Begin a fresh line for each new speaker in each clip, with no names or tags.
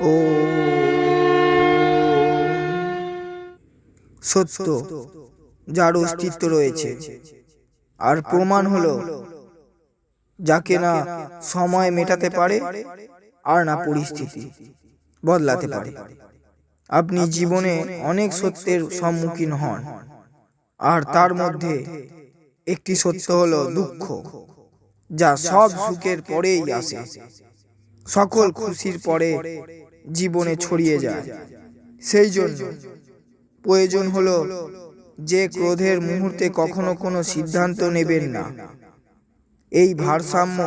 ও সত্য, যার অস্তিত্ব রয়েছে, আর প্রমাণ হলো যাকে না সময় মেটাতে পারে আর না পরিস্থিতি বদলাতে পারে। আপনি জীবনে অনেক সত্যের সম্মুখীন হন, আর তার মধ্যে একটি সত্য হলো দুঃখ, যা সব সুখের পরেই আসে, সকল খুশির পরে জীবনে ছড়িয়ে যায়। সেই জন্য প্রয়োজন হলো যে ক্রোধের মুহূর্তে কখনো কোনো সিদ্ধান্ত নেবেন না। এই ভারসাম্য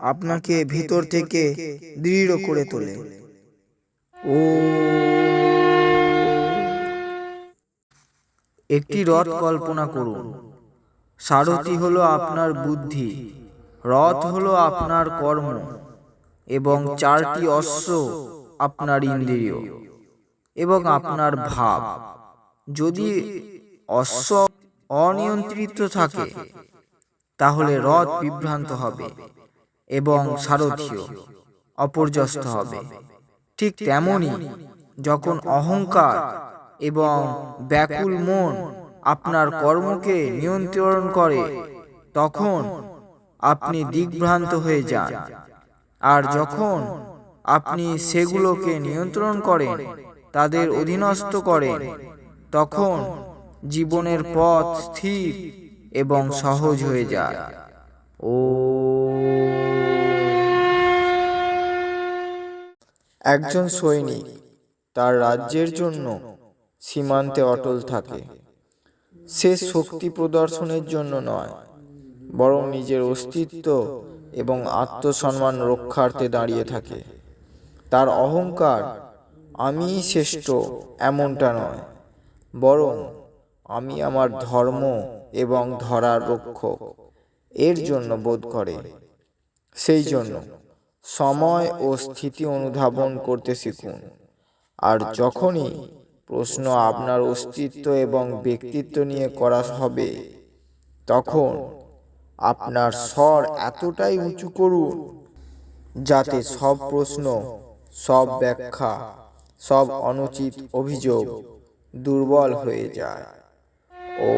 আপনাকে ভেতর থেকে দৃঢ় করে তোলে। ও একটি রথ কল্পনা করুন। সারথি হলো আপনার বুদ্ধি, রথ হলো আপনার কর্ম, এবং চারটি অশ্ব আপনার ইন্দ্রিয় এবং আপনার ভাব। যদি অশ্ব অনিয়ন্ত্রিত থাকে তাহলে রথ বিভ্রান্ত হবে এবং সারথিও অপর্যস্ত হবে। ঠিক তেমনি যখন অহংকার এবং ব্যাকুল মন আপনার কর্মকে নিয়ন্ত্রণ করে, তখন আপনি দিকভ্রান্ত হয়ে যান। আর যখন আপনি সেগুলোকে নিয়ন্ত্রণ করেন, তাদের অধীনস্থ করেন, তখন জীবনের পথ স্থির এবং সহজ হয়ে যায়। ও একজন সৈনিক তার রাজ্যের জন্য সীমান্তে অটল থাকে। সে শক্তি প্রদর্শনের জন্য নয়, বরং নিজের অস্তিত্ব এবং আত্মসম্মান রক্ষার্থে দাঁড়িয়ে থাকে। তার অহংকার আমিই শ্রেষ্ঠ এমনটা নয়, বরং আমি আমার ধর্ম এবং ধরার রক্ষক এর জন্য বোধ করে। সেই জন্য সময় ও স্থিতি অনুধাবন করতে শিখুন। আর যখনই প্রশ্ন আপনার অস্তিত্ব এবং ব্যক্তিত্ব নিয়ে করা হবে, তখন আপনার স্বর এতটাই উঁচু করুন যাতে সব প্রশ্ন, সব ব্যাখ্যা, সব অনুচিত অভিযোগ দুর্বল হয়ে যায়। ও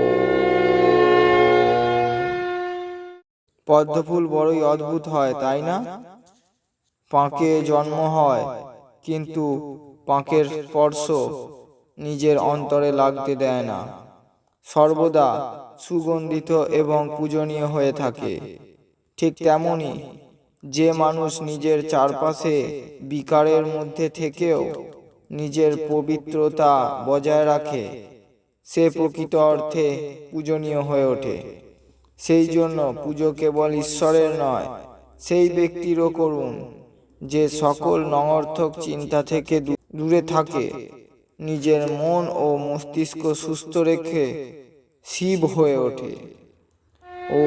পদ্মফুল বড়ই অদ্ভুত হয়, তাই না? পাঁকে জন্ম হয়, কিন্তু পাঁকের স্পর্শ নিজের অন্তরে লাগতে দেয় না। সর্বদা সুগন্ধিত এবং পূজনীয় হয়ে থাকে। ঠিক তেমনি যে মানুষ নিজের চারপাশে বিকারের মধ্যে থেকেও নিজের পবিত্রতা বজায় রাখে, সে প্রকৃত অর্থে পূজনীয় হয়ে ওঠে। সেই জন্য পুজো কেবল ঈশ্বরের নয়, সেই ব্যক্তিরও করুন যে সকল নঞর্থক চিন্তা থেকে দূরে থাকে, নিজের মন ও মস্তিষ্ক সুস্থ রেখে শিব হয়ে ওঠে। ও